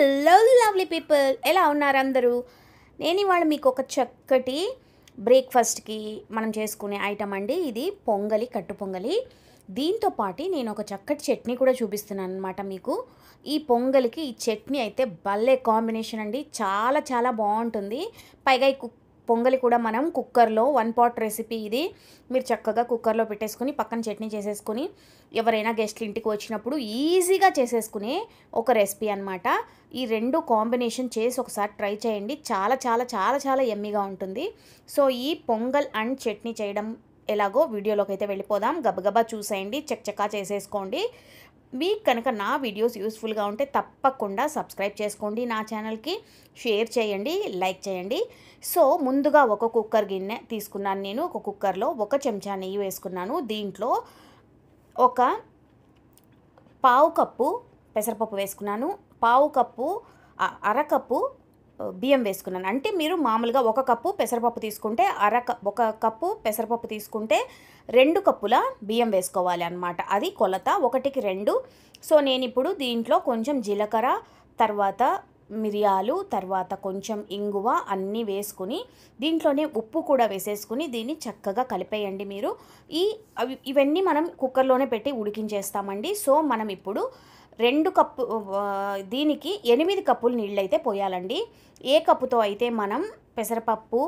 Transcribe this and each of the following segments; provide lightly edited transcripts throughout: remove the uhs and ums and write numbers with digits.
Hello lovely people, ఎలా ఉన్నారు అందరూ? నేను ఇవాళ మీకు ఒక చక్కటి బ్రేక్ఫాస్ట్కి మనం చేసుకునే ఐటమ్ అండి. ఇది పొంగలి, కట్టు పొంగలి. దీంతో పాటు నేను ఒక చక్కటి చట్నీ కూడా చూపిస్తున్నాను అనమాట మీకు. ఈ పొంగలికి ఈ చట్నీ అయితే భలే కాంబినేషన్ అండి. చాలా చాలా బాగుంటుంది. పైగా ఈ పొంగలి కూడా మనం కుక్కర్లో 1 పాట్ రెసిపీ ఇది. మీరు చక్కగా కుక్కర్లో పెట్టేసుకుని పక్కన చట్నీ చేసేసుకుని ఎవరైనా గెస్ట్లు ఇంటికి వచ్చినప్పుడు ఈజీగా చేసేసుకునే ఒక రెసిపీ అనమాట. ఈ రెండు కాంబినేషన్ చేసి ఒకసారి ట్రై చేయండి. చాలా చాలా చాలా చాలా యమ్మీగా ఉంటుంది. సో ఈ పొంగల్ అండ్ చట్నీ చేయడం ఎలాగో వీడియోలోకి అయితే వెళ్ళిపోదాం. గబగబా చూసేయండి, చక్కచక్కా చేసేసుకోండి. మీకు కనుక నా వీడియోస్ యూస్ఫుల్గా ఉంటే తప్పకుండా సబ్స్క్రైబ్ చేసుకోండి, నా ఛానల్కి షేర్ చేయండి, లైక్ చేయండి. సో ముందుగా ఒక కుక్కర్ గిన్నె తీసుకున్నాను నేను. ఒక కుక్కర్లో 1 చెంచా నెయ్యి వేసుకున్నాను. దీంట్లో ఒక పావు కప్పు పెసరపప్పు వేసుకున్నాను. పావు కప్పు అరకప్పు బియ్యం వేసుకున్నాను. అంటే మీరు మామూలుగా 1 కప్పు పెసరపప్పు తీసుకుంటే 1 కప్పు పెసరపప్పు తీసుకుంటే 2 కప్పుల బియ్యం వేసుకోవాలి అన్నమాట. అది కొలత 1కి 2. సో నేను ఇప్పుడు దీంట్లో కొంచెం జీలకర్ర, తర్వాత మిరియాలు, తర్వాత కొంచెం ఇంగువ అన్నీ వేసుకుని దీంట్లోనే ఉప్పు కూడా వేసేసుకుని దీన్ని చక్కగా కలిపేయండి మీరు. ఇవన్నీ మనం కుక్కర్లోనే పెట్టి ఉడికించేస్తామండి. సో మనం ఇప్పుడు 2 కప్పు దీనికి 8 కప్పులు నీళ్ళు అయితే పోయాలండి. ఏ కప్పుతో అయితే మనం పెసరపప్పు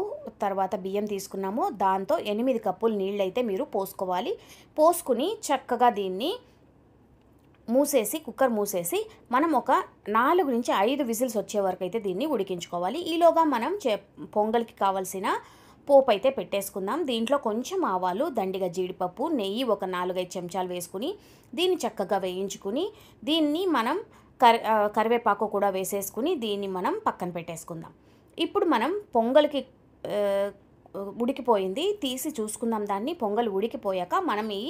తర్వాత బియ్యం తీసుకున్నామో దాంతో 8 కప్పులు నీళ్ళు అయితే మీరు పోసుకోవాలి. పోసుకుని చక్కగా దీన్ని మూసేసి, కుక్కర్ మూసేసి మనం ఒక 4 నుంచి 5 విజిల్స్ వచ్చే వరకు అయితే దీన్ని ఉడికించుకోవాలి. ఈలోగా మనం పొంగల్కి కావాల్సిన పోపు అయితే పెట్టేసుకుందాం. దీంట్లో కొంచెం ఆవాలు, దండిగా జీడిపప్పు, నెయ్యి ఒక 4-5 చెంచాలు వేసుకుని దీన్ని చక్కగా వేయించుకుని దీన్ని మనం కరివేపాకు కూడా వేసేసుకుని దీన్ని మనం పక్కన పెట్టేసుకుందాం. ఇప్పుడు మనం పొంగల్కి ఉడికిపోయింది, తీసి చూసుకుందాం దాన్ని. పొంగల్ ఉడికిపోయాక మనం ఈ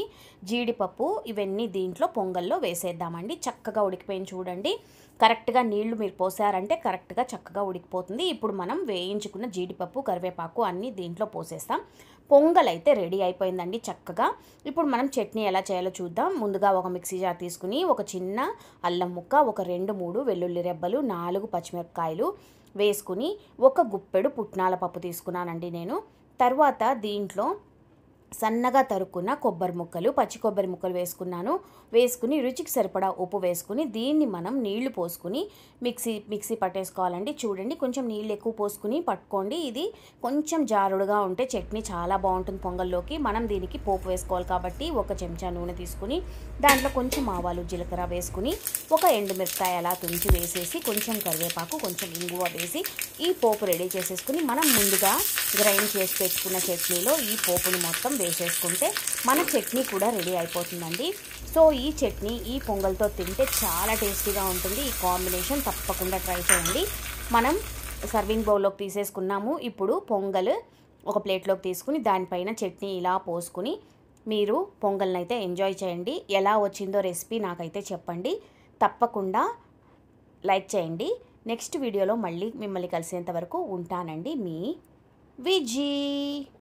జీడిపప్పు ఇవన్నీ దీంట్లో పొంగల్లో వేసేద్దామండి. చక్కగా ఉడికిపోయింది చూడండి. కరెక్ట్గా నీళ్లు మీరు పోసారంటే కరెక్ట్గా చక్కగా ఉడికిపోతుంది. ఇప్పుడు మనం వేయించుకున్న జీడిపప్పు, కరివేపాకు అన్నీ దీంట్లో పోసేస్తాం. పొంగల్ అయితే రెడీ అయిపోయిందండి చక్కగా. ఇప్పుడు మనం చట్నీ ఎలా చేయాలో చూద్దాం. ముందుగా ఒక మిక్సీ జార్ తీసుకుని ఒక చిన్న అల్లం ముక్క, ఒక 2-3 వెల్లుల్లి రెబ్బలు, 4 పచ్చిమిరపకాయలు వేసుకుని ఒక గుప్పెడు పుట్నాల పప్పు తీసుకున్నానండి నేను. తర్వాత దీంట్లో సన్నగా తరుక్కున్న కొబ్బరి ముక్కలు, పచ్చి కొబ్బరి ముక్కలు వేసుకుని రుచికి సరిపడా ఉప్పు వేసుకుని దీన్ని మనం నీళ్లు పోసుకుని మిక్సీ పట్టేసుకోవాలండి. చూడండి, కొంచెం నీళ్ళు ఎక్కువ పోసుకుని పట్టుకోండి. ఇది కొంచెం జారుడుగా ఉంటే చట్నీ చాలా బాగుంటుంది పొంగల్లోకి. మనం దీనికి పోపు వేసుకోవాలి కాబట్టి 1 చెంచా నూనె తీసుకుని దాంట్లో కొంచెం ఆవాలు, జీలకర్ర వేసుకుని ఒక ఎండుమిరపకాయ అలా తుంచి వేసేసి కొంచెం కరివేపాకు, కొంచెం ఇంగువ వేసి ఈ పోపు రెడీ చేసేసుకుని మనం ముందుగా గ్రైండ్ చేసి పెట్టుకున్న చట్నీలో ఈ పోపుని మొత్తం వేసేసుకుంటే మన చట్నీ కూడా రెడీ అయిపోతుందండి. సో ఈ చట్నీ ఈ పొంగల్తో తింటే చాలా టేస్టీగా ఉంటుంది. ఈ కాంబినేషన్ తప్పకుండా ట్రై చేయండి. మనం సర్వింగ్ బౌల్లోకి తీసేసుకున్నాము. ఇప్పుడు పొంగల్ ఒక ప్లేట్లోకి తీసుకుని దానిపైన చట్నీ ఇలా పోసుకుని మీరు పొంగల్ని అయితే ఎంజాయ్ చేయండి. ఎలా వచ్చిందో రెసిపీ నాకైతే చెప్పండి. తప్పకుండా లైక్ చేయండి. నెక్స్ట్ వీడియోలో మళ్ళీ మిమ్మల్ని కలిసేంత వరకు ఉంటానండి. మీ విజీ.